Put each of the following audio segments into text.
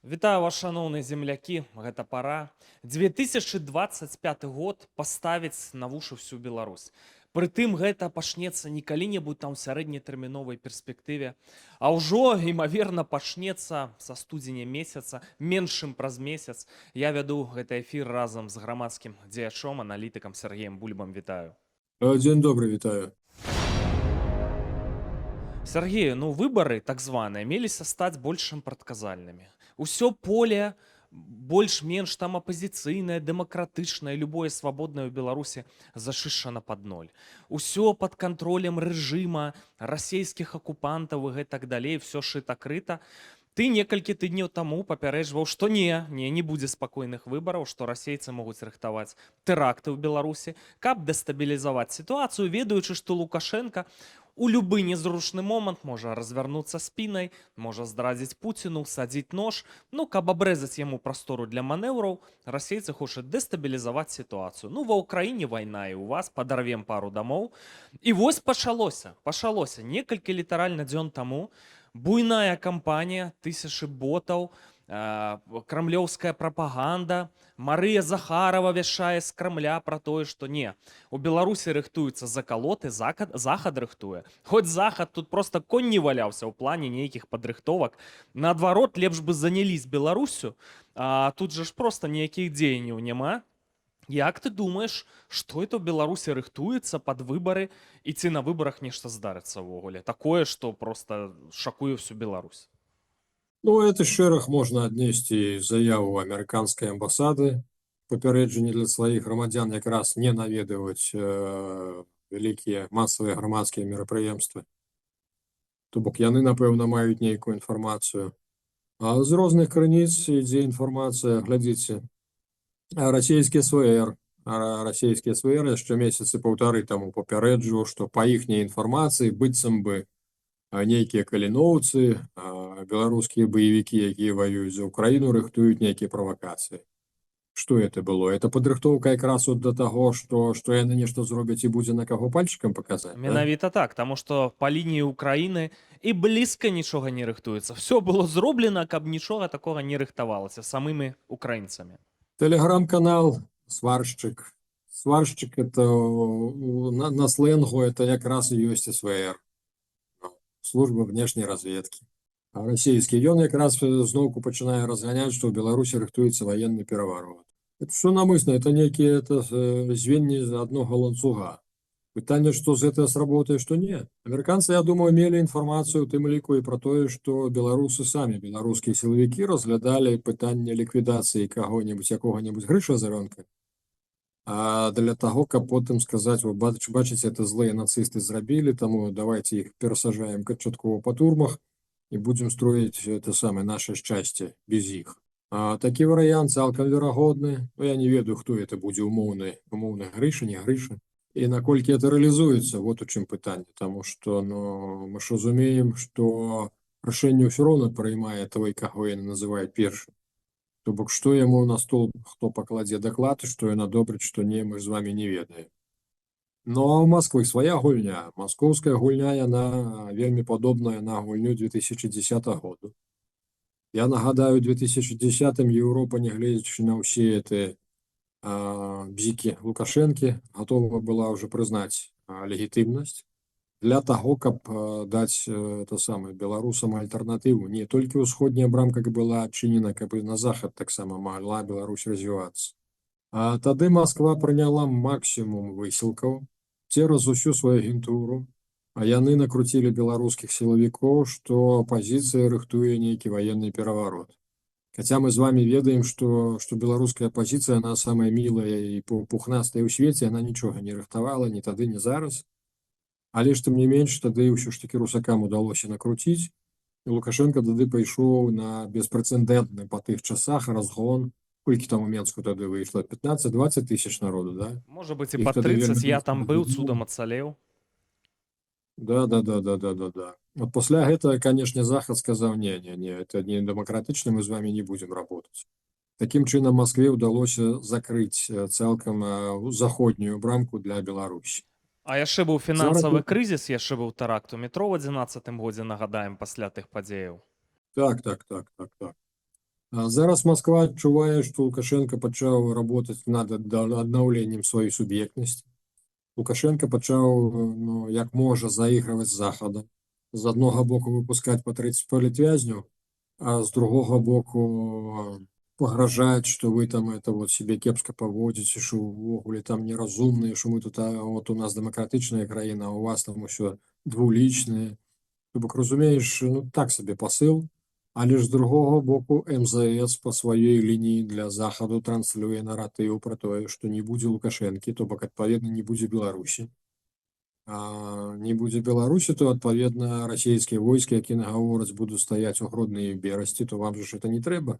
Вітаю вас, шановні земляки, гэта пора. 2025 год паставіць на вушы всю Беларусь. Прытым гэта пачнецца не калі-небудзь там у сярэднетэрміновай перспектыве, а ўжо, імаверна, пачнецца са студзеня месяца, меншым праз месяц. Я вяду гэты эфір разам з грамадскім дзеячом, аналітыкам Сергеем Бульбам. Вітаю. Дзень добры, вітаю. Сергею, ну выбары так званыя меліся стаць большым прадказальнымі. Усё поле больш-менш там апазіцыйнае, дэмакратычнае, любое свабоднае ў Беларусі зашышана пад ноль. Усё пад кантролем рэжыма, расійскіх акупантаў і гэтак далей, всё шыта-крыта. Ты некалькі тыдняў таму папярэджваў, што не будзе спакойных выбараў, што расейцы могуць рыхтаваць тэракты ў Беларусі, каб дэстабілізаваць сітуацыю, ведаючы, што Лукашенка у любы незручны момант можа развярнуцца спінай, можа здрадзіць Пуціну, садзіць нож, ну, каб абрэзаць яму прастору для манеўраў, расейцы хочуць дэстабілізаваць сітуацыю. Ну, ва ўкраіне вайна і ў вас, падарвем пару дамоў. І вось пачалося. Некалькі літаральна дзён таму буйная кампанія, тысячы ботаў, крамлёўская прапаганда, Марыя Захарова вяшае з Крамля пра тое, што у Беларусі рыхтуюцца закалоты, захад рыхтуе. Хоць захад тут проста конь не валяўся ў плане нейкіх падрыхтовак. Наадварот, лепш бы занялись Беларусю, а тут жа ж проста ніякіх дзеянняў няма. Як ты думаеш, што это ў Беларусі рыхтуецца пад выбары і ці на выбарах нешта здарыцца ўвогуле? Такое, што проста шакуе всю Беларусь. Ну, это шэраг можна аднесці заяву амерыканскай амбасады, папярэджанне для сваіх грамадзян якраз не наведваць вялікія масавыя грамадскія мерапрыемствы. То бок яны, напэўна, маюць нейкую інфармацыю. А з розных крыніц ідзе інфармацыя, глядзіце, расійскі СВР яшчэ месяцы паўтары таму папярэджваў, што па іхняй інфармацыі быццам бы нейкія каліноўцы, беларускія баевікі, якія воююць за Украіну, рыхтуюць нейкія правакацыі. Што это было? Это падрыхтоўка якраз от да таго, што яны нешта зробяць і будзе на каго пальчыкам паказаць? Менавіта так, таму што па лініі Украіны і блізка нічога не рыхтуецца. Все было зроблена, каб нічога такога не рыхтавалася самымі украінцамі. Тэлеграм-канал «Сваршчык». Сваршчык это на сленгу это якраз і ёсць СВР. Служба внешняй разведкі. А расійскі ён якраз зноўку пачынае разганяць, што ў Беларусі рыхтуецца ваенны пераварот. Это все намысна, это некие звенья аднога ланцуга. Пытанне, што з гэта сработае, што не. Амерыканцы, я думаю, мелі інфармацыю у тым ліку і пра тое, што беларусы самі, беларускія сілавікі разглядалі пытанне ліквідацыі каго-небудзь, якога-небудзь Грыша Заронка. А для таго, каб потым сказаць, вы бачыце, это злыя нацысты зрабілі, таму давайте іх перасажаем канчаткова па турмах і будзем строіць это самае наше шчасце без іх. Такі варыянт цалкам верагодны. Я не ведаю, хто это будзе умоўны Грыша, не Грыша. І наколькі это рэалізуецца, вот у чым пытанне, таму што мы ж разумеем, што рашэнне ўсё роўна прыймае той, каго яны называюць першым. То бок, што яму на стол хто пакладзе даклад, што ён адобрыць, што не, мы з вами не ведаем. Но у Москвы свая гульня. Маскоўская гульня, яна вельмі падобная на гульню 2010 году. Я нагадаю, у 2010-м Еўропа, нягледзячы на ўсе бзікі Лукашэнкі, гатова была ўжо прызнаць легітымнасць для таго, каб даць беларусам альтэрнатыву. Не толькі ўсходняя брамка была адчынена, каб і на захад таксама магла Беларусь развівацца. Тады Москва прыняла максімум высілкаў цераз усю сваю агентуру, а яны накруцілі беларускіх сілавікоў, што апазіцыя рыхтуе нейкі ваенны пераварот. Хаця мы з вами ведаем, што беларуская апазіцыя, она самая мілая і пухнастая ў свеце, она нічога не рыхтавала ні тады, ні зараз. Але ж тым не менш, тады ўсё ж такі русакам удалося накруціць, і Лукашенко тады пайшоў на беспрэцэдэнтны па тых часах разгон. Колькі там у Менску тады выйшла? 15-20 тысяч народу, да? Можа быць і па 30, я там быў, цудам ацалеў. Да. Вот пасля гэтага, канешне, захад сказаў, не, это не дэмакратычна, мы з вами не будзем работаць. Такім чынам Маскве ўдалося закрыць цалкам заходнюю брамку для Беларусі. А яшчэ быў фінансавы крызіс, яшчэ быў тэракт у метро ў 11-м годзе, нагадаем, пасля тых падзеяў. Так. Зараз Москва адчувае, што Лукашенко пачаў работаць над аднаўленнем сваёй суб'ектнасці. Лукашенко пачаў, ну, як можа, заігрываць з захадам. З аднога боку выпускаць па 30 палітвязняў, а з другога боку пагражаць, што вы там это вот себе кепска паводзіце, што ўвогуле там неразумныя, што мы тут вот у нас дэмакратычная краіна, а у вас там усё двулічнае. То бок, разумееш, ну, так сабе пасыл, але ж з другога боку МЗС па сваёй лініі для захаду транслюе наратыў пра тое, што не будзе Лукашэнкі, то бок адпаведна не будзе Беларусі. Не будзе Беларусі, то адпаведна расійскія войскі, якія нагавораць будуць стаяць у Гроднай і Берасці, то вам же это не трэба.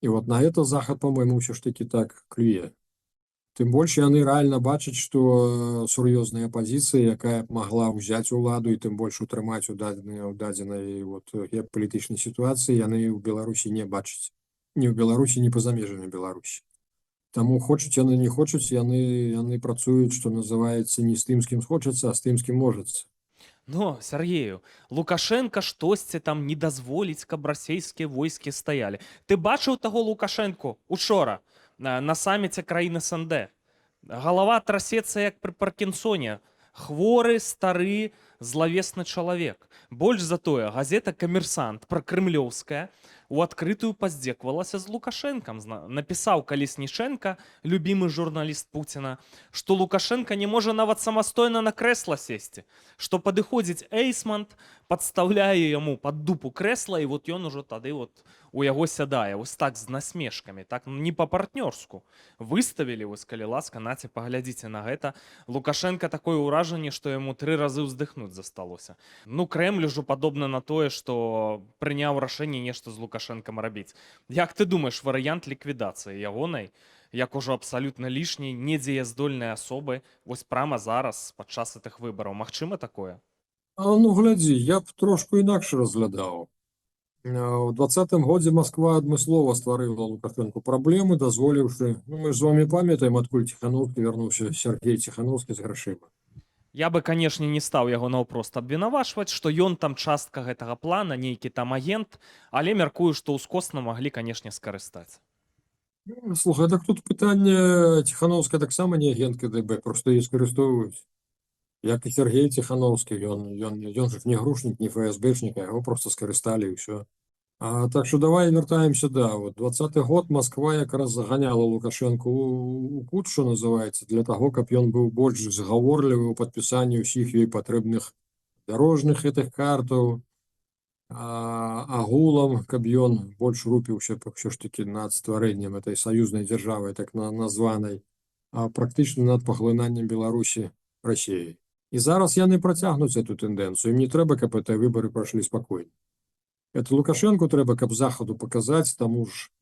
І вот на это захад, по-моему, ўсё ж таки так клюе. Тым больш яны рэальна бачаць, што сур'ёзная апазіцыя, якая б магла ўзяць уладу і тым больш утрымаць у дадзенай вот геапалітычнай сітуацыі, яны ў Беларусі не бачаць. Ні ў Беларусі, ні па-за межамі Беларусі. Таму хочуць яны, не хочуць, яны працуюць, што называецца, не з тым, з кім хочацца, а з тым, з кім можацца. Но, Сергею, Лукашенко штосьці там не дазволіць, каб расійскія войскі стаялі. Ты бачыў таго Лукашэнку учора на саміце краін СНД? Галава трасецца, як пры Паркінсоне. Хворы, стары, злавесны чалавек. Больш за тое, газета «Камерсант» пракрэмлёўская у адкрытую паздзеквалася з Лукашэнкам. Напісаў Калесніченка, любімы журналіст Пуціна, што Лукашенко не можа нават самастойна на крэсла сесці, што падыходзіць Эйсмант, падстаўляе яму пад дупу крэсла, і вот ён ужо тады вот у яго сядае, вось так з насмешкамі, так не па-партнёрску. Выставілі, вось, калі ласка, наце, паглядзіце на гэта. Лукашенко такое ўражанне, што яму 3 разы ўздыхнуць засталося. Ну, Крэмль ужо падобна на тое, што прыняў рашэнне нешта з Лукашэнкам рабіць. Як ты думаеш, варыянт ліквідацыі ягонай, як ужо абсалютна лішняй, недзеяздольнай асобы, вось прама зараз, падчас гэтых выбараў, магчыма такое? Ну, глядзі, я б трошку інакш разглядаў. У 20-м годзе Москва адмыслова стварыла Лукашенку праблемы, дазволіўшы, ну, мы ж з вами памятаем, адкуль Ціхановскі вярнуўся, Сергей Ціхановскі з грашыма. Я бы, канешне, не стаў яго наўпрост абвінавачваць, што ён там частка гэтага плана, нейкі там агент, але мяркую, што ўскосна маглі, канешне, скарыстаць. Слухай, так тут пытанне, Ціхановская таксама не агент КДБ, проста її скарыстоўваюць. Як і Сергей Ціхановскі, ён же не грушнік, не ФСБшнік, а яго проста скарысталі і ўсё. Так што давай вяртаемся, да, вот 20-й год Москва якраз заганяла Лукашенко у кут, што называецца, для таго, каб ён быў больш згаворлівы ў падпісанні ўсіх ёй патрэбных дарожных гэтых картаў, агулам, каб ён больш рупіўся ўсё ж такі над стварэннем этой саюзнай дзяржавы, так названай, практычна над паглынаннем Беларусі Расіяй. І зараз яны працягнуць эту тэндэнцыю. Ім не трэба, каб гэтыя выбары прайшлі спакойна. Это Лукашенку трэба, каб захаду паказаць таму ж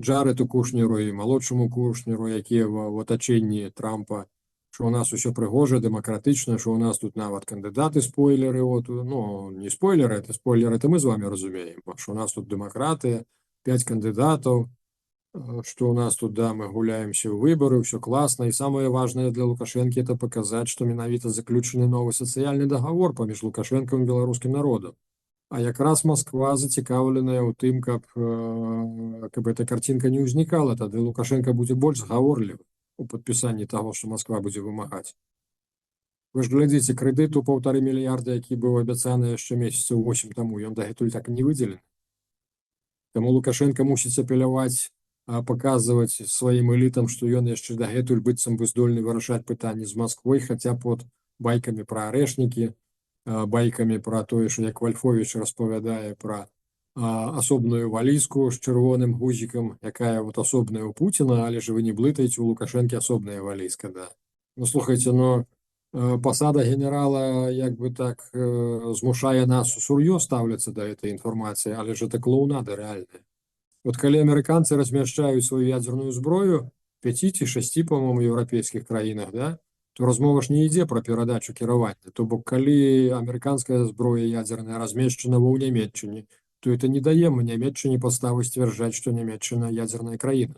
Джарету Кушнеру і малодшаму Кушнеру, якія в атачэнні Трампа, што ў нас усё прыгожа, дэмакратычна, што ў нас тут нават кандыдаты спойлеры, вот, ну, не спойлеры, это мы з вами разумеем, што ў нас тут дэмакраты, 5 кандыдатаў, што ў нас тут, да, мы гуляемся ў выбары, ўсё класна, і самае важнае для Лукашэнкі это паказаць, што менавіта заключаны новы сацыяльны дагавор паміж Лукашэнкам і беларускім народам. А якраз Москва зацікаўленая ў тым, каб эта картинка не ўзнікала, тады Лукашенко будзе больш згаворлівы у падпісанні таго, што Москва будзе вымагаць. Вы ж глядзіце, крэдыт у 1,5 мільярда, які быў абяцаны яшчэ месяцаў 8 таму, ён дагэтуль так і не выдзелены. Таму Лукашенко мусіць апеляваць, паказваць сваім элітам, што ён яшчэ дагэтуль быццам бы здольны вырашаць пытанні з Москвой, хаця под байкамі пра арэшнікі, байкамі пра тое, што як Вальфовіч распавядае пра асобную валізку з чырвоным гузікам, якая вот асобная ў Пуціна, але ж вы не блытаеце, у Лукашэнкі асобная валізка, да. Ну, слухайце, но пасада генерала як бы так змушае нас сур'ёз ставляцца да этой інфармацыі, але ж это клоунада рэальная. Вот калі амерыканцы размяшчаюць сваю ядзерную зброю, 5 ці 6, по-моему, еўрапейскіх краінах, да, то размова ж не ідзе пра перадачу кіравання. То бок, калі амерыканская зброя ядзерная размешчана ва ў Нямецчыне, то это не дае Нямецчыне падставы сцвярджаць, што Нямецчына ядзерная краіна.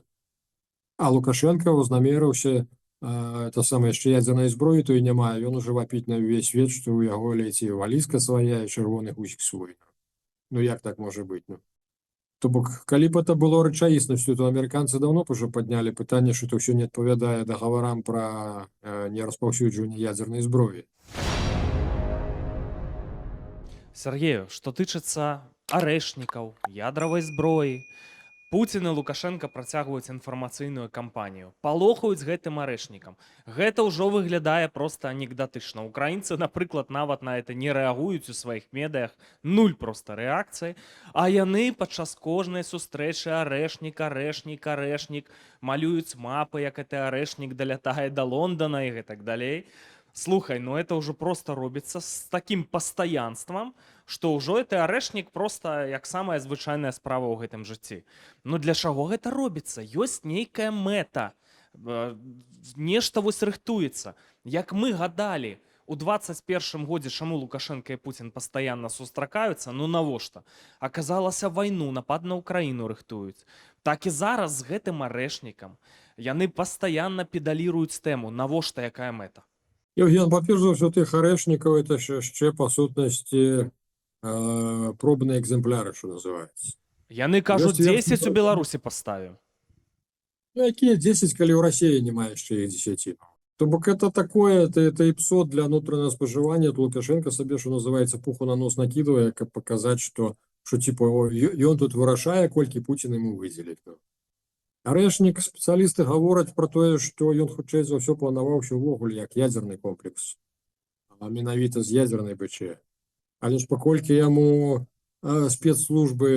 А Лукашенко вознамерыўся это самае яшчэ ядзернай зброі, то і няма, ён ужо вапіць на ўвесь свет, што ў яго леце валізка свая і чырвоны гузік свой. Ну як так можа быць? Ну? То бок, калі б это было рэчаіснасцю, то амерыканцы даўно б ужо паднялі пытанне, што это ўсё не адпавядае дагаворам пра нераспаўсюджванне ядзернай зброі. Сергею, што тычыцца арэшнікаў, ядравай зброі, Пуцін і Лукашенко працягваюць інфармацыйную кампанію. Палохаюць гэтым арэшнікам. Гэта ўжо выглядае проста анекдатычна. Украінцы, напрыклад, нават на это не рэагуюць у сваіх медыях, нуль проста рэакцыі. А яны падчас кожнай сустрэчы арэшнік, арэшнік, арэшнік, малююць мапы, як гэты арэшнік далятае да Лондона і гэтак далей. Слухай, ну это ўжо проста робіцца з такім пастаянствам, што ўжо гэты арэшнік проста як самая звычайная справа ў гэтым жыцці. Ну для чаго гэта робіцца? Ёсць нейкая мэта. Нешта вось рыхтуецца. Як мы гадалі, у 21 годзе чаму Лукашенко і Пуцін пастаянна сустракаюцца, ну навошта? Аказалася, вайну, напад на Украіну рыхтуюць. Так і зараз з гэтым арэшнікам яны пастаянна педаліруюць тэму, навошта якая мэта. Евген, па-першае, што тых арэшнікаў это яшчэ па сутнасці пробныя экземпляры, што называецца. Яны кажуць, Ёсць 10 у Беларусі паставіў. Ну, якія 10, калі ў Расіі няма яшчэ іх 10? То бок это такое, это эпізод для внутреннего споживания. То Лукашенко себе, что называется, пуху на нос накидывая, как показать, что типа он тут вырашае, колькі Путін ему выдзеліць. Арэшнік, спецыялісты гавораць про тое, што ён хутчэй за ўсё планаваўся ўвогуле як ядзерны комплекс, а менавіта з ядзернай БЧ. Але ж паколькі яму спецслужбы,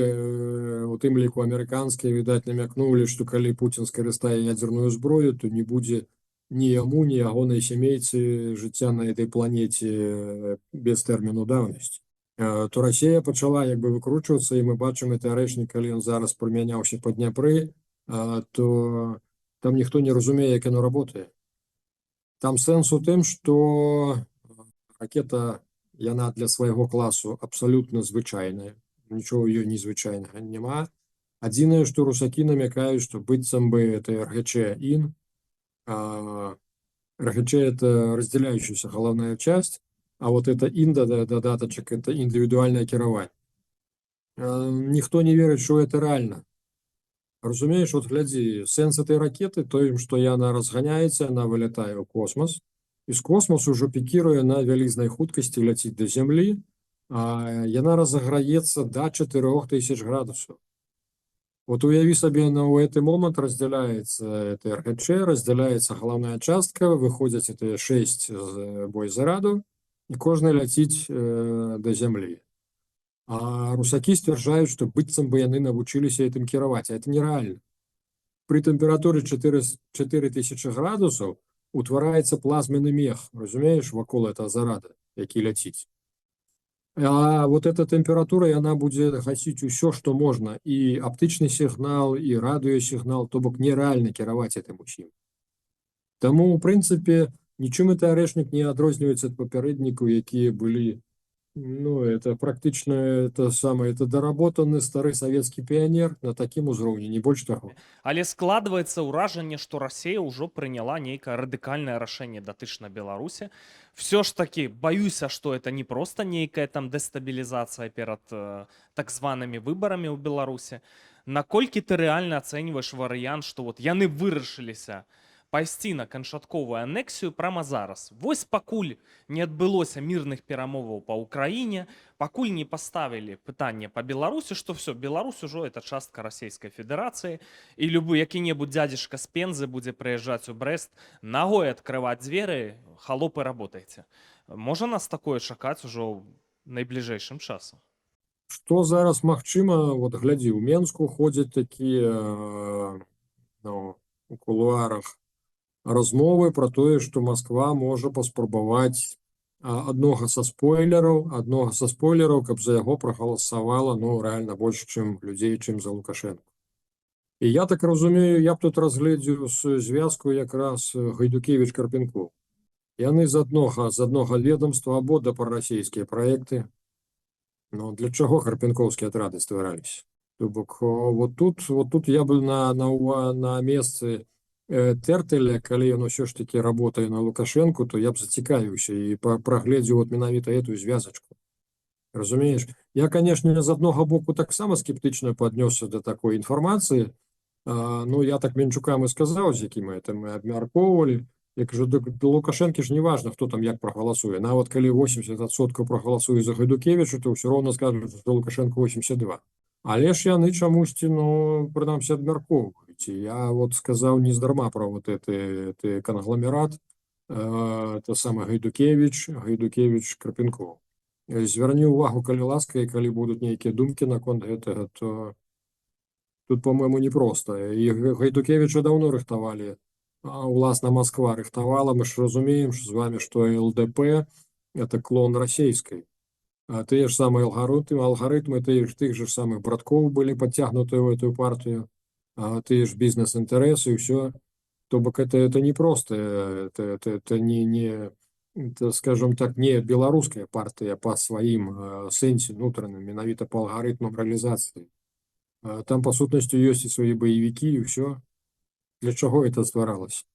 у тым ліку амерыканскія, відаць, намякнулі, што калі Путін скарыстае ядзерную зброю, то не будзе ні яму, ні ягонай сямейцы жыцця на этой планеце без тэрміну даўнасці. То Расія пачала як бы выкручвацца, і мы бачым гэты арэшнік, калі ён зараз прымяняўся па Дняпры, то там ніхто не разумее, як яно работае. Там сэнс у тым, што ракета, яна для свайго класу абсалютна звычайная, нічого ёй незвычайнага няма. Адзінае, што русакі намякаюць, што быццам бы это РГЧ-ин. РГЧ это разделяющаяся головная часть, а вот это додаточек, это индивидуальное кіраванне. Ніхто не верыць, што это реально. Разумееш, вот глядзі, сэнс этой ракеты, то, што яна разганяецца, яна вылятае ў космос, і з космосу ўжо пікіруе на вялізнай хуткасці, ляціць да зямлі, а яна разаграецца да 4000 градусаў. Вот уяви сабе, на гэты момант разделяется это РГЧ, разделяется головная частка, выходят это 6 бойзараду, и кожны ляціць до зямлі. А русакі сцвярджаюць, што быццам бы яны навучыліся этим кіраваць, а это нереально. При тэмпературы 4000 градусаў утвараецца плазменны мех, разумееш, вакол этого зарада, які ляціць. А вот эта температура, она будет гасить все, что можно. И оптичный сигнал, и радиосигнал, то бок нереально кіраваць этим усім. Таму, в принципе, нічым это арэшнік не адрозніваецца ад папярэднікаў, якія былі, ну, это практычна это доработаны стары савецкі піянер на такім узроўні, не больш таго. Але складваецца ўражанне, што Расія ўжо прыняла нейкае радыкальнае рашэнне датычна Беларусі. Все ж таки баюся, што это не проста нейкая там дэстабілізацыя перад так званымі выбарамі ў Беларусі. Наколькі ты рэальна ацэньваеш варыянт, што вот яны вырашыліся пайсці на канчатковую анексію прямо зараз. Вось пакуль не адбылося мірных перамоваў па Украіне, пакуль не паставілі пытанне па Беларусі, што все, Беларусь ужо это частка Расійскай Федэрацыі, і любы які-небудзь дзядзечка з Пензы будзе прыязджаць у Брэст, нагой адкрываць дзверы, халопы, работайце. Можа нас такое чакаць ужо найбліжэйшым часам? Што зараз магчыма, вот глядзі, у Менску ходзяць такія, ну, у кулуарах размовы про тое, што Москва можа паспрабаваць аднога са спойлераў, каб за яго прагаласавала, ну, реально больш, чым людзей, чым за Лукашенко. І я так разумею, я б тут разгледзеў звязку якраз Гайдукевіч-Карпенков. Яны з аднога ведомства або прарасійскія праекты. Ну, для чаго карпенковскія атрады ствараліся? То бок, вот тут я бы на месцы Тэртэля, калі ён усё ж таки работае на Лукашенко, то я б зацікавіўся і прагледзеў вот менавіта эту звязачку. Разумееш? Я, конечно, з одного боку таксама скептично паднёсся до такой інфармацыі. Ну, я так Мінчукам і сказаў, з якім мы абмяркоўвалі. Я кажу, да Лукашэнкі ж не важна, хто там як прагаласуе. Нават калі 80% прагаласуе за Гайдукевіча, то ўсё роўна скажуць, што Лукашенко 82. Але ж яны чамусьці, ну, прынамсі абмяркоўваюць. І я вот сказаў нездарма пра вот это кангломерат, это самы Гайдукевич, Карпенков. Звярні ўвагу, калі ласка, і калі будуць нейкія думкі наконт гэтага, то тут, по-моему, непросто. І Гайдукевича даўно рыхтавалі. Уласна, Москва рыхтавала. Мы ж разумеем з вами, што ЛДП – это клон расійскай. Тыя ж самыя алгарытмы тых же самых браткоў былі подцягнуты ў эту партію, тыя ж бізнес-інтарэсы і ўсё. То бок это не просто, это не это, скажем так, не беларуская партыя па сваім сэнсе нутраным, менавіта па алгарытмам рэалізацыі. Там, па сутнасці, ёсць і свае баевікі, і ўсё. Для чаго это стваралася?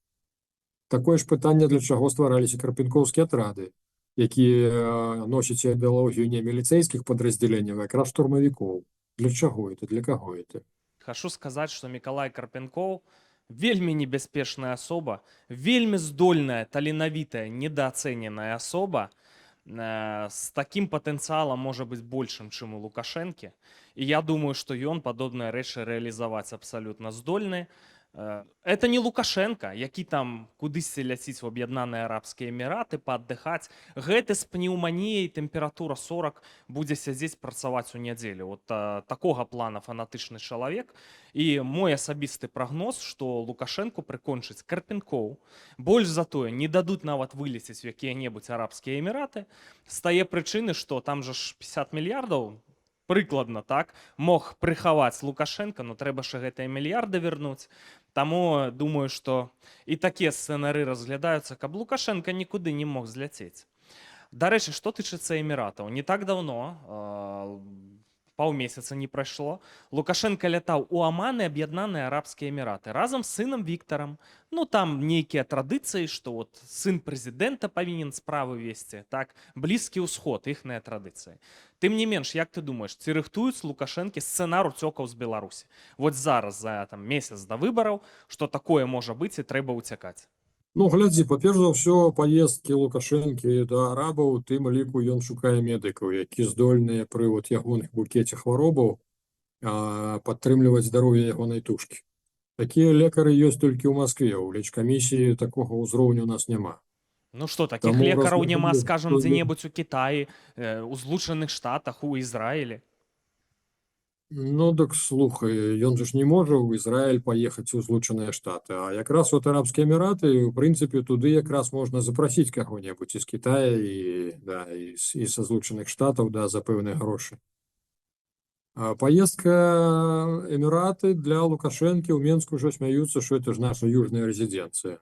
Такое ж пытанне, для чаго ствараліся карпенкоўскія атрады, якія носяць ідэалогію не міліцэйскіх падраздзяленняў, а якраз штурмавікоў. Для чаго это? Для каго это? Хочу сказаць, што Мікалай Карпенкоў вельмі небяспечная асоба, вельмі здольная, таленавітая, недаацэненая асоба, з такім патэнцыялам можа быць большым, чым у Лукашэнкі. І я думаю, што ён падобныя рэчы рэалізаваць абсалютна здольны. Это не Лукашенко, які там кудысьці ляціць у Аб'яднаныя Арабскія Эміраты пааддыхаць. Гэты з пнеўманіяй, тэмпература 40, будзе сядзець працаваць у нядзелю. Вот такога плана фанатычны чалавек. І мой асабісты прагноз, што Лукашенко прыкончыць Карпенкоў. Больш за тое, не дадуць нават вылецець у якія-небудзь Арабскія Эміраты. З тае прычыны, што там жа ж 50 мільярдаў, прыкладна так, мог прыхаваць Лукашенко, но трэба ж гэтыя мільярды вярнуць. Таму думаю, што і такія сцэнары разглядаюцца, каб Лукашенко нікуды не мог зляцець. Дарэчы, што тычыцца эміратаў, не так даўно, паўмесяца не прайшло, Лукашенко лятаў у Аман і Аб'яднаныя Арабскія Эміраты разам з сынам Віктарам. Ну, там нейкія традыцыі, што вот сын прэзідэнта павінен справы весці, так, Блізкі ўсход, іхныя традыцыі. Тым не менш, як ты думаеш, ці рыхтуюць Лукашэнкі сцэнар уцёкаў з Беларусі? Вот зараз, за там, месяц да выбараў, што такое можа быць і трэба ўцякаць? Ну, глядзі, па-перш за ўсё, паездкі Лукашэнкі да арабаў, тым ліку ён шукае медыкаў, які здольныя пры вот ягоных букеце хваробаў падтрымліваць здароўе ягонай тушкі. Такія лекары ёсць толькі ў Маскве, у лечкамісіі такога ўзроўню у нас няма. Ну што, такіх лекараў няма, скажам, дзе-небудзь у Кітаі, у Злучаных Штатах, у Ізраілі? Ну, так слухай, ён же ж не можа ў Ізраіль паехаць у Злучаныя Штаты, а якраз от Арабскія Эміраты, у прынцыпе, туды якраз можна запрасіць каго-небудзь з Кітая і са Злучаных Штатаў, да, за пэўныя грошы. Поездка Эмираты для Лукашенко у Менску уже смеются, что это же наша южная резиденция.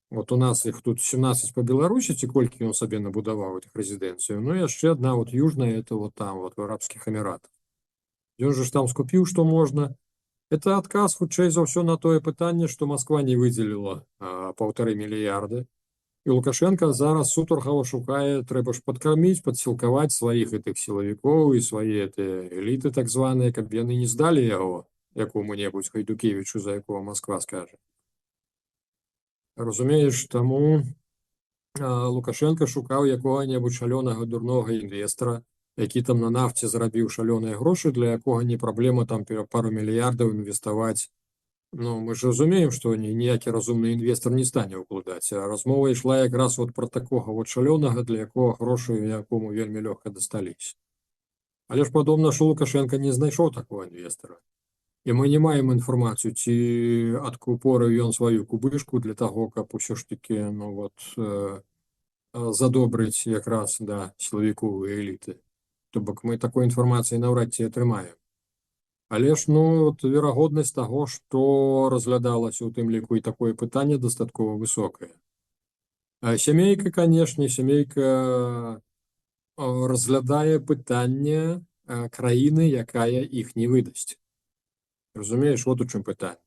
Вот у нас их тут 17 по Беларуси, сколько он себе набудовал этих резиденций. Ну и еще одна вот южная, это вот там, вот в Арабских Эмиратах. И он же там скупил, что можно. Это отказ, хутчэй за все, на тое пытанне, что Москва не выделила 1,5 мільярда. І Лукашенко зараз сутаргава шукае, трэба ж падкарміць, падсілкаваць сваіх гэтых сілавікоў і свае эліты так званыя, каб яны не здалі яго якому-небудзь Гайдукевічу, за якого Москва скажа. Разумееш, таму Лукашенко шукаў якога-небудзь шалёнага дурнога інвестара, які там на нафце зарабіў шалёныя грошы, для якога не праблема там пару мільярдаў інвеставаць. Ну, мы ж разумеем, што ніякі разумны інвестор не стане ўкладаць. А размова ішла якраз вот пра такога вот шалёнага, для якога грошы якому вельмі лёгка дасталіся. Але ж падобна, што Лукашенко не знайшоў такого інвестора. І мы не маем інфармацыю, ці адкупорыў ён сваю кубышку для таго, каб усё ж такі, ну вот, задобрыць якраз, да, сілавіковыя эліты. То бок мы такой інфармацыі наўрад ці атрымаем. Але ж, ну, вот, верагоднасць таго, што разглядалася у тым ліку і такое пытанне дастаткова высокае. Сямейка, канешне, сямейка разглядае пытанне краіны, якая іх не выдасць. Разумееш, вот у чым пытанне.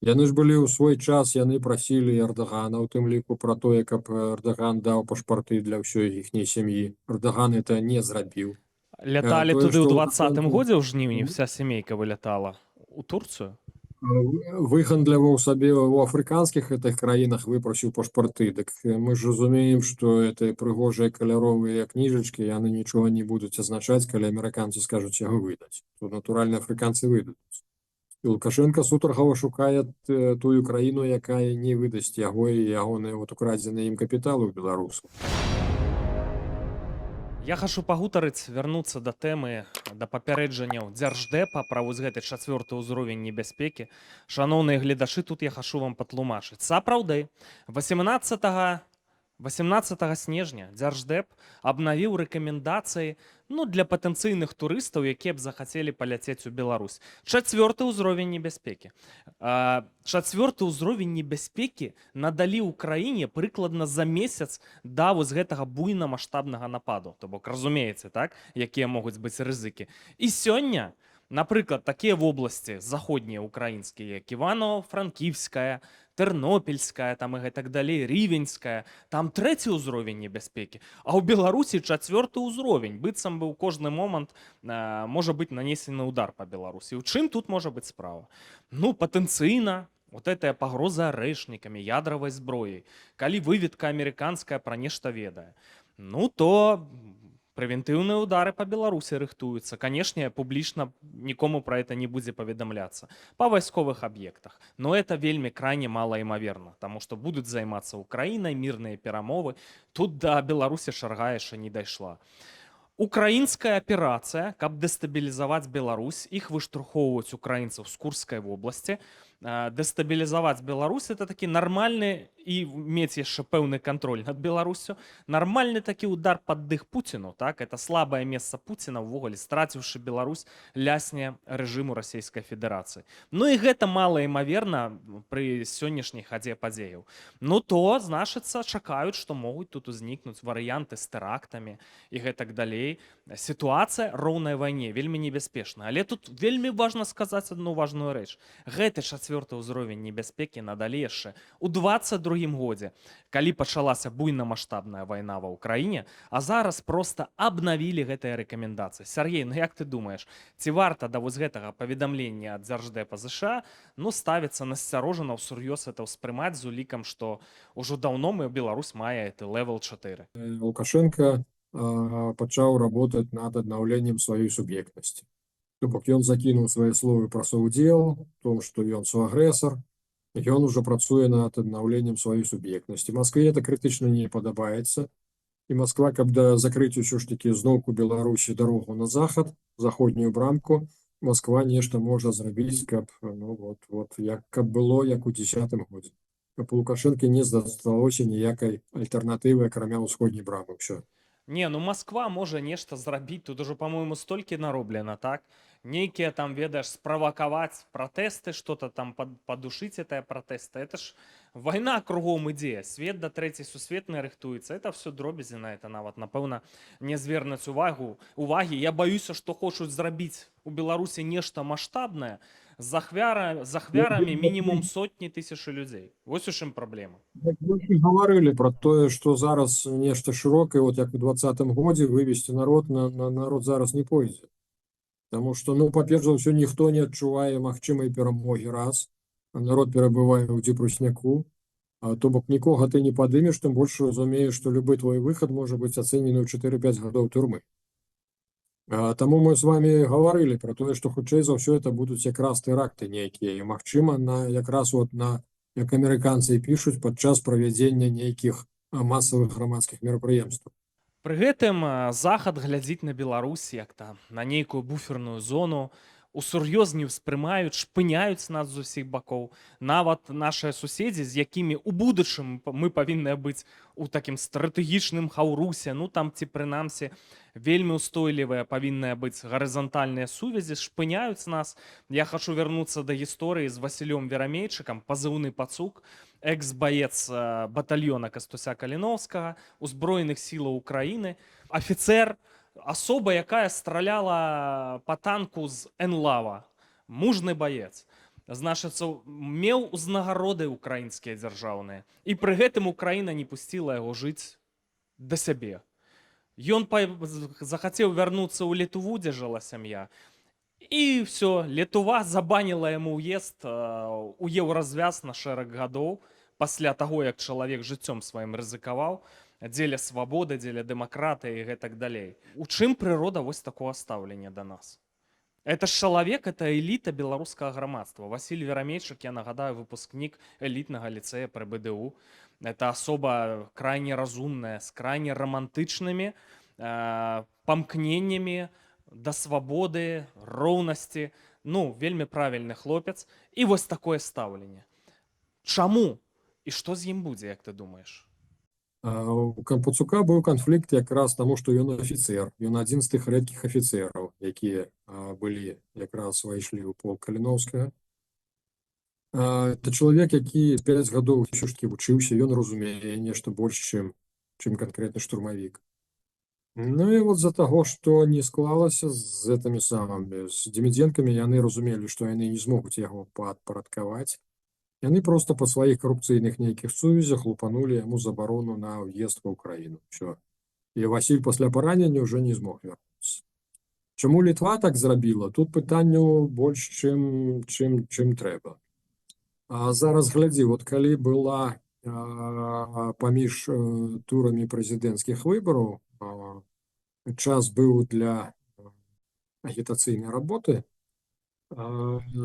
Яны ж былі ў свой час, яны прасілі Эрдагана у тым ліку пра тое, каб Эрдаган даў пашпарты для ўсёй іхняй сям'і. Эрдаган это не зрабіў. Ляталі Тое, туды ў што 20-м Лукашенко годзе ў жніўні вся сямейка вылятала у Турцыю. выгандляваў сабе ў афрыканскіх гэтых краінах, выпрасіў пашпарты. Дык мы ж разумеем, што гэтыя прыгожыя каляровыя кніжачкі яны нічога не будуць азначаць, калі амерыканцы скажуць яго выдаць. То натуральна афрыканцы выдадуць. І Лукашенко сутаргава шукае тую краіну, якая не выдасць яго і ягоныя вот украдзеныя ім капіталы ў беларусаў. Я хачу пагутарыць, вярнуцца да тэмы, да папярэджанняў дзярждэпа пра вось гэты 4-ы ўзровень небяспекі. Шаноўныя гледачы, тут я хачу вам патлумачыць. Сапраўды, 18 снежня дзярждэп абнавіў рэкамендацыі для патэнцыйных турыстаў, якія б захацелі паляцець у Беларусь. 4-ы ўзровень небяспекі. 4-ы ўзровень небяспекі надалі ў краіне прыкладна за месяц да вось гэтага буйна-маштабнага нападу. То бок, разумееце, так, якія могуць быць рызыкі. І сёння, напрыклад, такія вобласці заходнія украінскія, як Івано-Франківская, Тэрнопільская, там і гэтак далей, Рівенская, там 3-й ўзровень небяспекі, а ў Беларусі 4-ы ўзровень, быццам бы ў кожны момант можа быць нанесены удар па Беларусі. У чым тут можа быць справа? Патэнцыйна, вот этая пагроза арэшнікамі, ядравай зброяй, калі выведка амерыканская пра нешта ведае, то прэвентыўныя ўдары па Беларусі рыхтуюцца. Канешне, публічна нікому пра это не будзе паведамляцца па вайсковых аб'ектах. Но это вельмі крайне малаімаверна, таму што будуць займацца Украінай, мірныя перамовы. Тут да Беларусі чарга яшчэ не дайшла. Украінская аперацыя, каб дэстабілізаваць Беларусь, іх выштурхоўваюць украінцаў з Курскай вобласці. Дэстабілізаваць Беларусь — это такі нармальны і мець яшчэ пэўны кантроль над Беларусю. Нармальны такі удар пад дых Пуціну, так? Это слабае месца Пуціна, увогуле, страціўшы Беларусь, лясне рэжыму Расійскай Федэрацыі. І гэта малаімаверна пры сённяшняй хадзе падзеяў. То, значыцца, чакаюць, што могуць тут узнікнуць варыянты з тэрактамі і гэтак далей. Сітуацыя роўная вайне, вельмі небяспечна. Але тут вельмі важна сказаць адну важную рэч. Гэты 4-ы ўзровень небяспекі надалі яшчэ ў 22-м годзе, калі пачалася буйна-маштабная вайна ва ўкраіне, а зараз проста абнавілі гэтыя рэкамендацыі. Сяргей, як ты думаеш, ці варта да вось гэтага паведамлення ад дзярждэпа ЗША ставіцца насцярожана, ўсур'ёз это ўспрымаць з улікам, што ўжо даўно Беларусь мае гэты level 4. Лукашенко пачаў работаць над аднаўленнем сваёй суб'ектнасці. То бок ён закінуў свае словы пра саўдзел, том, што ён суагрэсар, ён ужо працуе над аднаўленнем сваёй суб'ектнасці. Маскве это крытычна не падабаецца, і Масква, каб закрыць усё ж такі зноўку Беларусі дарогу на захад, заходнюю брамку, Масква нешта можа зрабіць, каб каб было як у 10-м годзе. Каб у Лукашэнкі не засталося ніякай альтэрнатывы, акрамя ўсходняй брамы. Ўсё. Не, Масква можа нешта зрабіць, тут ужо, па-мойму, столькі нароблена, так? Нейкія там, ведаеш, справакаваць пратэсты, што-то там падушыць гэтыя пратэсты. Это ж вайна кругом ідзе, свет да 3-й сусветнай рыхтуецца. Это все дробязі на это нават, напэўна, не звернуць увагі. Я баюся, што хочуць зрабіць у Беларусі нешта маштабнае, з ахвярамі мінімум 100 000 людзей. Вось у чым праблема. Мы гаварылі пра тое, што зараз нешта шырокае, як у 20-м годзе вывесці народ на народ зараз не пойдзе. Таму што, па-перш за ўсё, ніхто не адчувае магчымай перамогі раз, а народ перабывае ў дзіпрусняку, то бок нікога ты не падымеш, тым больш разумееш, што любы твой выхад можа быць ацэнены ў 4-5 гадоў турмы. Таму мы з вами гаварылі пра тое, што хутчэй за ўсё это будуць якраз тэракты нейкія, і магчыма, якраз як амерыканцы пішуць, падчас правядзення нейкіх масавых грамадскіх мерапрыемстваў. Пры гэтым захад глядзіць на Беларусь як на нейкую буферную зону, усур'ёз не ўспрымаюць, шпыняюць нас з усіх бакоў. Нават нашыя суседзі, з якімі ў будучым мы павінны быць у такім стратэгічным хаўрусе, там ці прынамсі вельмі ўстойлівыя павінныя быць гарызантальныя сувязі, шпыняюць нас. Я хачу вярнуцца да гісторыі з Васілём Верамейчыкам, пазыўны Пацук, экс-баец батальёна Кастуся Каліноўскага, узброеных сілаў Украіны, афіцэр, асоба, якая страляла па танку з Энлава, мужны баец. Значыцца, меў узнагароды украінскія дзяржаўныя. І пры гэтым Украіна не пусціла яго жыць да сябе. Ён захацеў вярнуцца ў Літву, дзе жыла сям'я. І все, Літва забаніла яму ўезд у еўразвяз на шэраг гадоў пасля таго, як чалавек жыццём сваім рызыкаваў дзеля свабоды, дзеля дэмакратыі і гэтак далей. У чым прырода вось такога стаўлення да нас? Это ж чалавек, это эліта беларускага грамадства. Васіль Верамейчык, я нагадаю, выпускнік элітнага ліцэя пры БДУ. Это асоба крайне разумная, з крайне романтычнымі памкненнямі да свабоды, роўнасці. Ну, вельмі правільны хлопец. І вось такое стаўленне. Чаму? І што з ім будзе, як ты думаеш? У Кампуцука быў канфлікт якраз таму, што ён афіцэр. Ён адзін з тых рэдкіх афіцэраў, якія былі якраз увайшлі ў полк Каліноўскага. Это чалавек, які 5 гадоў ўсё ж такі вучыўся, ён разумее нешта больш, чым канкрэтны штурмавік. Ну і вот з-за таго, што не склалася з гэтымі самымі, з Демідзенкамі, яны разумелі, што яны не змогуць яго падпарадкаваць. Яны проста па сваіх карупцыйных нейкіх сувязях лупанулі яму забарону на ўезд ва ўкраіну. Всё. І Васіль пасля паранення ўжо не змог вярнуцца. Чаму Літва так зрабіла? Тут пытанняў больш, чым трэба. А зараз глядзі, вот калі была паміж турамі прэзідэнцкіх выбараў, час быў для агітацыйнай работы,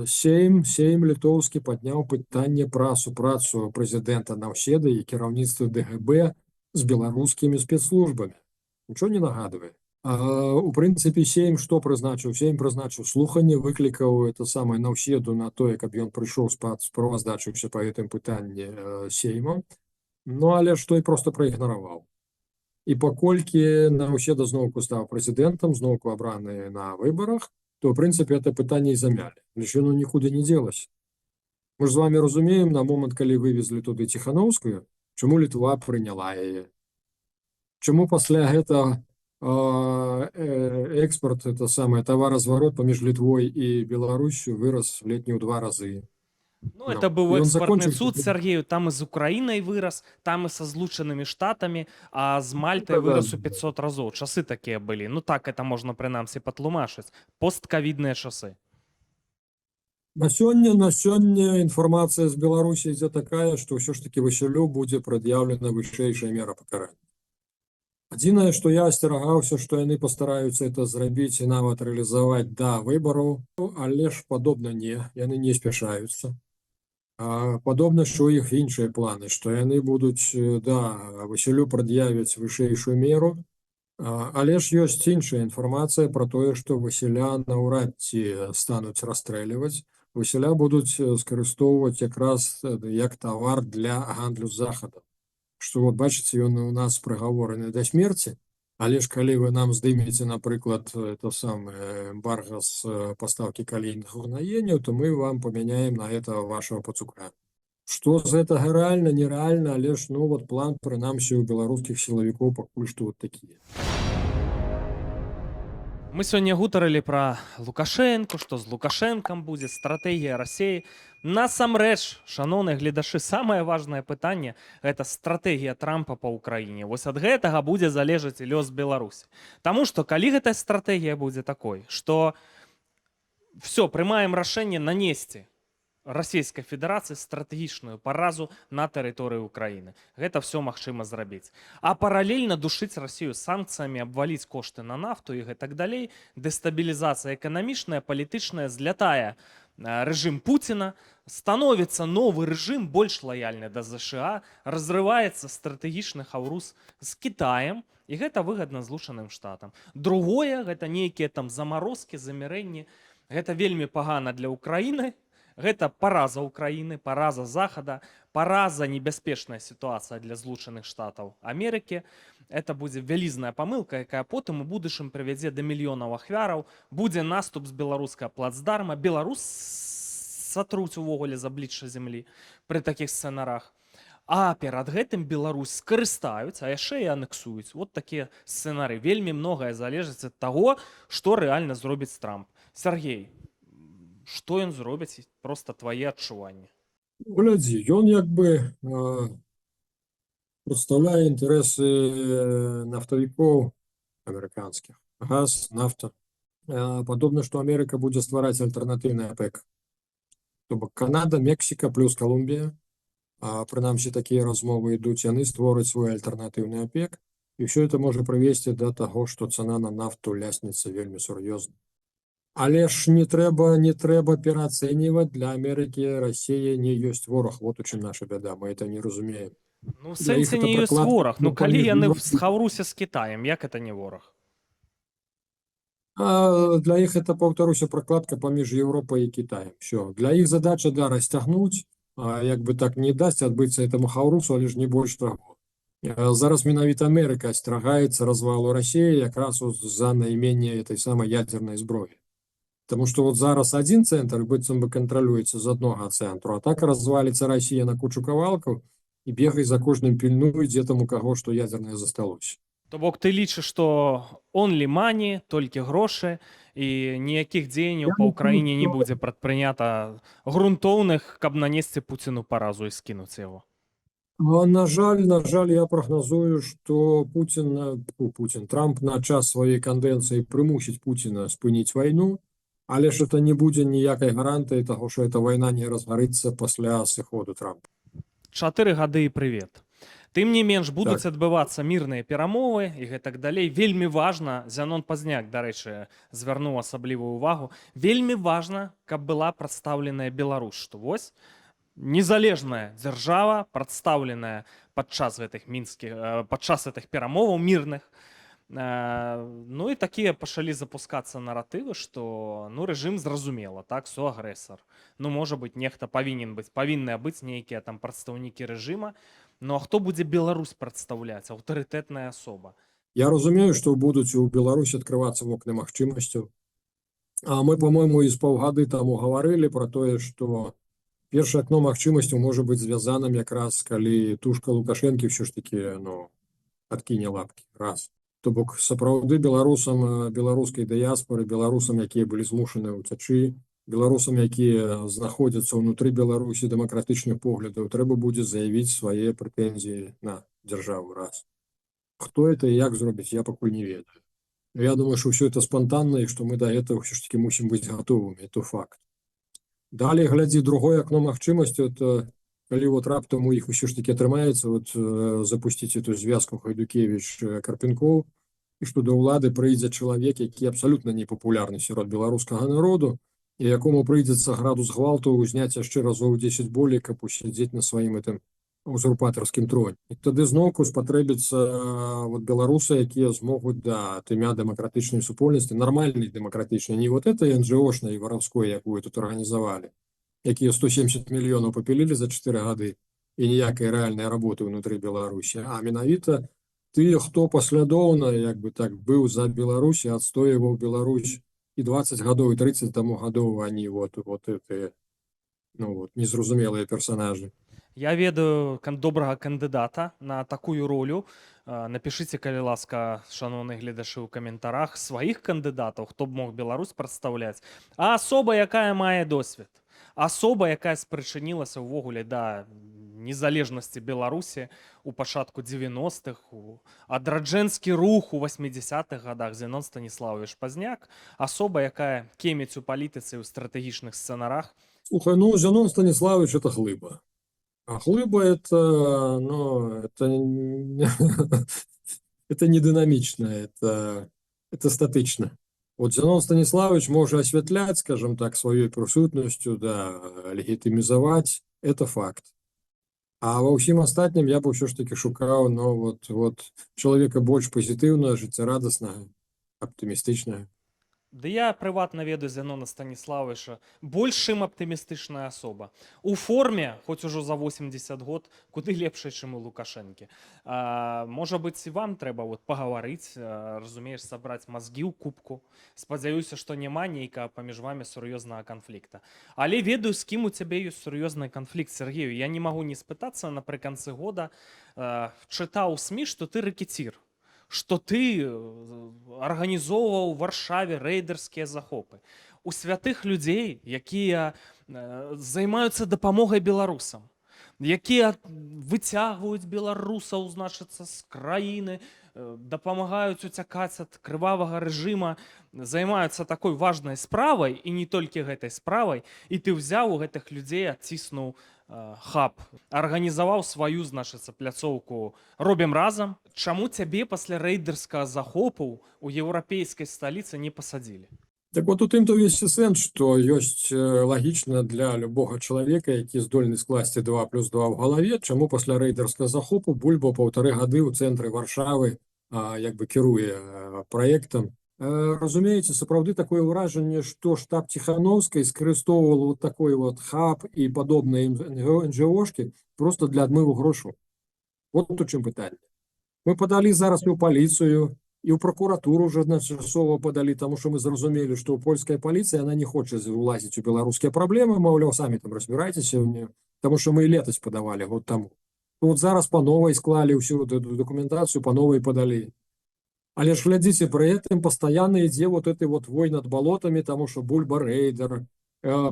Сейм літоўскі падняў пытанне пра супрацу прэзідэнта Наўседы і кіраўніцтва ДГБ з беларускімі спецслужбамі. Нічого не нагадвае. У прынцыпе, Сейм што прызначыў? Сейм прызначыў слуханне, выклікаў это самае Наўседу на тое, каб ён прыйшоў справаздачыўся па гэтым пытанні Сейма. Ну, але ж той проста праігнараваў. І паколькі Наўседа зноўку стаў прэзідэнтам, зноўку абраны на выбарах, то, в прынцыпе, это пытанне і замялі. Лишь яно нікуды не дзелася. Мы ж з вами разумеем, на момант, калі вывезлі туды Ціханаўскую, чаму Літва прыняла яе. Чаму пасля гэта экспорт, это самае таваразварот паміж Літвой і Беларусю вырас ледзь не ў 2 разы. Ну, это быў Ён экспортны закончыўся суд, Сергею, там і з Украінай вырас, там і са Злучанымі Штатамі, а з Мальтай Да-да. вырас у 500 разоў. Часы такія былі. Ну так, это можна прынамсі патлумачыць. Посткавідныя часы. На сёння інфармацыя з Беларусі ідзе такая, што ўсё ж такі Васілю будзе прад'яўлена вышэйшая мера пакарання. Адзінае, што я асцерагаўся, што яны пастараюцца это зрабіць і нават рэалізаваць да выбараў, але ж падобна не, яны не спяшаюцца. Падобна, што ў іх іншыя планы, што яны будуць, Васілю прад'явяць вышэйшую меру, але ж ёсць іншая інфармацыя пра тое, што Васіля наўрад ці стануць расстрэльваць. Васіля будуць скарыстоўваць якраз як тавар для гандлю з захадам. Што, вот, бачыце, ён у нас прыгавораны да смерці, але ж калі вы нам здымеце, напрыклад, это самае эмбарга з пастаўкі калійных угнаенняў, то мы вам памяняем на это вашего пацука. Што з гэтага рэальна, нерэальна, але ж, ну, вот план, прынамсі, у беларускіх сілавікоў пакуль што вот такія. Мы сёння гутарылі пра Лукашэнку, што з Лукашэнкам будзе, стратэгія Расіі. Насамрэч, шаноўныя гледашы, самае важнае пытанне – гэта стратэгія Трампа па ўкраіне. Вось ад гэтага будзе залежаць і лёс Беларусі. Таму што калі гэтая стратэгія будзе такой, што все, прымаем рашэнне нанесці Расійскай Федэрацыі стратэгічную паразу на тэрыторыі Украіны. Гэта все магчыма зрабіць. А паралельна душыць Расію санкцыямі, абваліць кошты на нафту і гэтак далей. Дэстабілізацыя эканамічная, палітычная злятае рэжым Пуціна, становіцца новы рэжым, больш лаяльны да ЗША, разрываецца стратэгічны хаўрус з Кітаем, і гэта выгадна Злучаным Штатам. Другое, гэта нейкія там замарозкі, замірэнні. Гэта вельмі пагана для Украіны. Гэта параза Украіны, параза Захада, параза, небяспечная сітуацыя для Злучаных Штатаў Амерыкі. Это будзе вялізная памылка, якая потым у будучым прывядзе да мільёнаў ахвяраў. Будзе наступ з беларускага плацдарма. Беларус сатруць увогуле з аблічча зямлі пры такіх сцэнарах. А перад гэтым Беларусь скарыстаюць, а яшчэ і анексуюць. Вот такія сцэнары. Вельмі многае залежыць ад таго, што рэальна зробіць Трамп. Сергей, што ён зробіць? Проста твае адчуванні. Глядзі, ён як бы прадстаўляе інтарэсы нафтавікоў американских. Газ, нафта. Падобна, што Амерыка будзе ствараць альтэрнатыўны ОПЕК. То бок Канада, Мексіка плюс Колумбія, прынамсі такія размовы ідуць, яны створаць свой альтэрнатыўны ОПЕК, і ўсё это можа прывесці да таго, што цана на нафту ляснецца вельмі сур'ёзна. Але ж не трэба пераацэньваць, для Амерыкі Расія не ёсць вораг, вот у чым наша бяда, мы это не разумеем. Ну, в Для іх сэнсе это не ёсць пракладка, вораг. Ну, калі паміж яны Еўропай- схаўруся з Кітаем, як это не вораг? Для іх это, паўтаруся, пракладка паміж Еўропай і Кітаем. Всё. Для іх задача, да, расцягнуць, як бы так не дасць адбыцца этому хаўрусу, але ж не больш таго. Зараз менавіта Амерыка асцерагаецца развалу Расіі якраз за найменне этой самай ядзернай зброі. Таму што вот зараз адзін цэнтр быццам бы кантралюецца з аднога цэнтру, а так разваліцца Расія на кучу кавалкаў і бегай за кожным пільнуй, дзе там у каго што ядзернае засталося. То бок ты лічыш, што only money, толькі грошы, і ніякіх дзеянняў Я па лічу, ўкраіне не што- будзе прадпрынята грунтоўных, каб нанесці Пуціну паразу і скінуць яго. На жаль, я прагназую, што Трамп на час сваёй кандэнцыі прымусіць Пуціна спыніць вайну, але ж это не будзе ніякай гарантыі таго, што эта вайна не разгарыцца пасля сыходу Трампа. 4 гады і прывет. Тым не менш будуць адбывацца мірныя перамовы і гэтак далей. Вельмі важна, Зянон Пазняк, дарэчы, звярнуў асаблівую увагу, вельмі важна, каб была прадстаўленая Беларусь, што вось незалежная дзяржава, прадстаўленая падчас гэтых перамоваў мірных. Ну і такія пачалі запускацца наратывы, што ну рэжым зразумела, так, суагрэсар. Ну можа быць, нехта павінны быць нейкія там прадстаўнікі рэжыма. Ну а хто будзе Беларусь прадстаўляць? Аўтарытэтная асоба. Я разумею, што будуць у Беларусі адкрывацца вокны магчымасцяў. А мы, по-мойму, і з паўгады таму гаварылі пра тое, што першае акно магчымасцяў можа быць звязаным якраз, калі тушка Лукашэнкі ўсё ж такі адкіне лапкі. Раз. То бок сапраўды беларусам, беларускай дыяспоры, беларусам, якія былі змушаны ўцячы, беларусам, якія знаходзяцца ўнутры Беларусі дэмакратычных поглядаў, трэба будзе заявіць свае прэтэнзіі на дзяржаву. Раз. Хто это і як зробіць, я пакуль не ведаю. Я думаю, што ўсё это спантанна і што мы да гэтага ўсё ж такі мусім быць гатовымі, это факт. Далей глядзі, другое акно магчымасцю, это калі вот раптам у іх усё ж такі атрымаецца запусціць эту звязку Хайдукевіч-Карпенкоў, і што да ўлады прыйдзе чалавек, які абсалютна непапулярны сярод беларускага народу, і якому прыйдзецца градус гвалту ўзняць яшчэ разоў 10 болей, каб усядзець на сваім гэтым узурпатарскім троне. І тады зноўку спатрэбіцца беларусы, якія змогуць імя дэмакратычнай супольнасці, нармальнай дэмакратычнай, не вот этой НГОшнай варавской, якую тут арганізавалі, якія 170 мільёнаў папілілі за 4 гады і ніякай рэальнай работы ўнутры Беларусі, а менавіта тыя, хто паслядоўна як бы так быў за Беларусі, адстойваў Беларусь і 20 гадоў, і 30 таму гадоў, они незразумелыя персонажы. Я ведаю добрага кандыдата на такую ролю. Напішыце, калі ласка, шановныя гледачы, у каментарах сваіх кандыдатаў, хто б мог Беларусь прадстаўляць. А асоба, якая мае досвед. Асоба, якая спрычынілася ўвогуле да незалежнасці Беларусі у пачатку 90-х, адраджэнскі рух у 80-х годах, Зянон Станіславович Пазняк, асоба, якая кеміць у палітыцы ў стратэгічных сцэнарах. Слухай, Зянон Станіславович это глыба. А глыба это не дынамічна, это статычна. Вот Зянон Станіславович можа асвятляць, скажем так, сваёй прысутнасцю, легітымізаваць, это факт. А ва ўсім астатнім я б ўсё ж таки шукаў чалавека больш пазітыўнага, жыццярадаснага, аптымістычнага. Да я прыватна ведаю Зянона Станіславовича больш чым аптымістычная асоба. У форме, хоць ужо за 80 год, куды лепшай, чым у Лукашэнкі. Можа быць, і вам трэба пагаварыць, разумееш, сабраць мазгі ў кубку. Спадзяюся, што няма нейкага паміж вамі сур'ёзнага канфлікта. Але ведаю, з кім у цябе ёсць сур'ёзны канфлікт, Сергею. Я не магу не спытацца напрыканцы года. Чытаў СМІ, што ты рэкецір, што ты арганізоўваў у Варшаве рэйдэрскія захопы. У святых людзей, якія займаюцца дапамогай беларусам. якія выцягваюць беларусаў, значыцца, з краіны, дапамагаюць уцякаць ад крывавага рэжыма, займаюцца такой важнай справай, і не толькі гэтай справай, і ты ўзяў у гэтых людзей, адціснуў хаб, арганізаваў сваю, значыцца, пляцоўку «Робім разам». Чаму цябе пасля рэйдэрскага захопу ў еўрапейскай сталіцы не пасадзілі? Так вот у тым-то ўвесь і сэнс, што ёсць лагічна для любога чалавека, які здольны скласці 2+2 ў галаве, чаму пасля рэйдэрскага захопу Бульба 1,5 гады ў цэнтры Варшавы як бы кіруе праектам. Разумееце, сапраўды такое ўражанне, што штаб Ціханаўскай скарыстоўваў вот такой вот хаб і падобныя НГОшкі просто для адмыву грошаў. Вот у чым пытанне. Мы падалі зараз і ў паліцыю, і ў прокуратуру уже адначасова падалі, таму што мы зразумелі, што польская паліцыя она не хоча улазіць у беларускія праблемы, маўляў, самі там разбірайцеся, таму што мы і летась падавалі год таму. Вот зараз па новай склалі ўсю дакументацыю, па новай падалі. Але ж глядзіце, пры гэтым пастаянна ідзе вот этой вот вой над балотамі, таму што Бульба рэйдэр,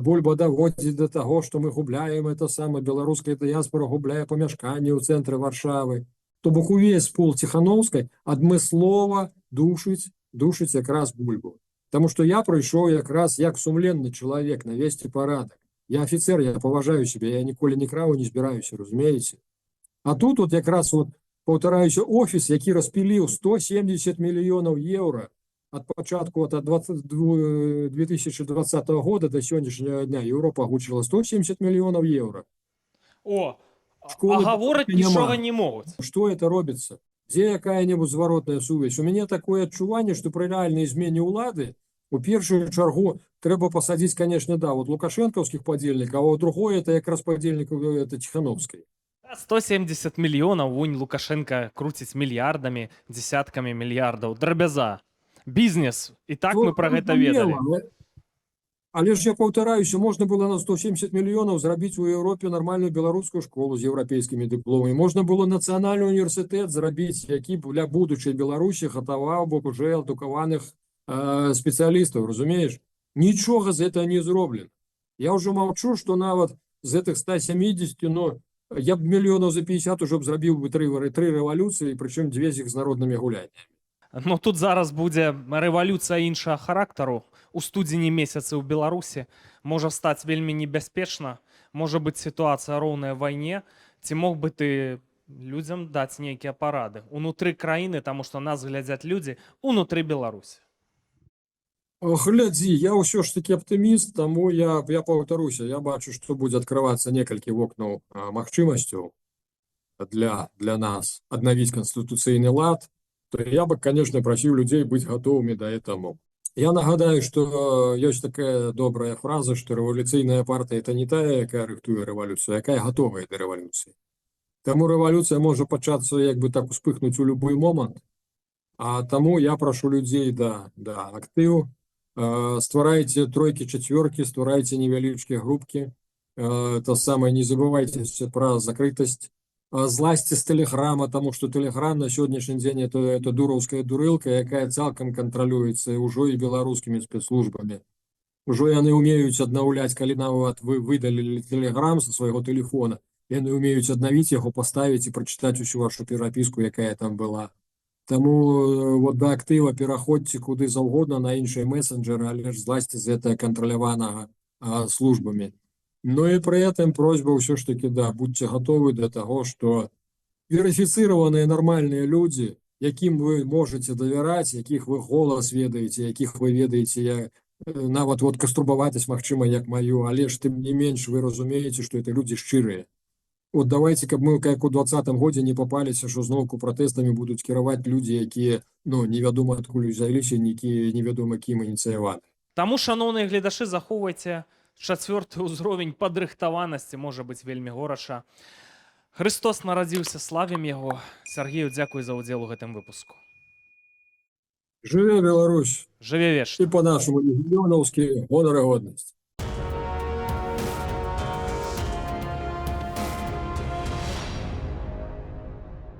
Бульба даводзіць да таго, што мы губляем это самае, беларуская дыяспора губляе памяшканні ў цэнтры Варшавы. То бок увесь пул Ціханаўскай адмыслова душыць якраз Бульбу. Таму што я прыйшоў якраз як сумленны чалавек навесці парадак. Я афіцер, я паважаю сябе, я ніколі не краў, не збіраюся, разумееце? А тут вот якраз вот, паўтараюся, офіс, які распіліў 170 мільёнаў еўра ад пачатку ад 2020 года до сённяшняга дня. Еўропа агучыла 170 мільёнаў еўра. А гавораць нічога не могуць. Што это робіцца? Дзе якая-небудзь зваротная сувязь? У мяне такое адчуванне, што пры рэальнай змене ўлады у першую чаргу трэба пасадзіць, конечно, да, вот лукашэнкаўскіх падзельнікаў, а ў другое это якраз падзельнікаў это Ціханаўскай. 170 мільёнаў, вунь Лукашенко круціць мільярдамі, дзесяткамі мільярдаў, драбяза, бізнес, і так мы пра гэта ведалі. Але ж я паўтараюся, можна было на 170 мільёнаў зрабіць у Еўропе нармальную беларускую школу з еўрапейскімі дыпломамі. Можна было нацыянальны універсітэт зрабіць, які для будучай Беларусі гатаваў бы уже адукаваных спецыялістаў, разумееш? Нічога з этого не зроблена. Я ўжо маўчу, што нават з гэтых 170, ну, я б мільёнаў за 50 уже б зрабіў бы тры рэвалюцыі, прычым 2 з іх з народнымі гуляннямі. Ну тут зараз будзе рэвалюцыя іншага характару. У студзені месяцы ў Беларусі можа стаць вельмі небяспечна, можа быць сітуацыя роўная вайне. Ці мог бы ты людзям даць нейкія парады унутры краіны, таму што нас глядзяць людзі унутры Беларусі? Глядзі, я ўсё ж таки аптыміст, таму я паўтаруся, я бачу, што будзе адкрывацца некалькі вокнаў магчымасцяў для нас аднавіць канстытуцыйны лад, то я бы, конечно, прасіў людзей быць гатовымі да этому. Я нагадаю, што ёсць такая добрая фраза, што рэвалюцыйная партыя это не тая, якая рыхтуе рэвалюцыю, якая гатовая да рэвалюцыі. Таму рэвалюцыя можа пачацца як бы так успыхнуць у любой момант. А таму я прашу людзей да актыву, стварайце тройкі-чацвёркі, стварайце невялічкія групкі, то самае не забывайцеся пра закрытасць, злазьце з тэлеграма, таму што тэлеграм на сённяшні дзень это дураўская дурылка, якая цалкам кантралюецца ўжо і беларускімі спецслужбамі. Ужо яны ўмеюць аднаўляць, калі нават вы выдалілі тэлеграм са свайго тэлефона, яны ўмеюць аднавіць яго, паставіць і прачытаць усю вашу перапіску, якая там была. Таму вот да актыва пераходзьце куды заўгодна на іншыя месенджеры, але ж злазьце з гэтага кантраляванага службамі. Ну і пры этом просьба ўсё ж таки, да, будьце готовы да таго, што верыфіцыраваныя нармальныя людзі, якім вы можете давяраць, якіх вы голас ведаеце, якіх вы ведаеце, нават вот каструбаватасць, магчыма, як маю, але ж тым не менш вы разумееце, што это людзі шчырыя. Вот давайте, каб мы как у 20-м годзе не попаліся, што зноўку пратэстамі будуць кіраваць людзі, якія, ну, невядома адкуль узяліся, невядома кім ініцыяваны. Таму, шаноўныя гледачы, захоўвайце 4-й ўзровень падрыхтаванасці, можа быць вельмі горача. Хрыстос нарадзіўся, славім яго. Сергею, дзякуй за ўдзел у гэтым выпуску. Жыве Беларусь! Жыве вечна! І па-нашаму легіёнаўскі гонар і годнасць.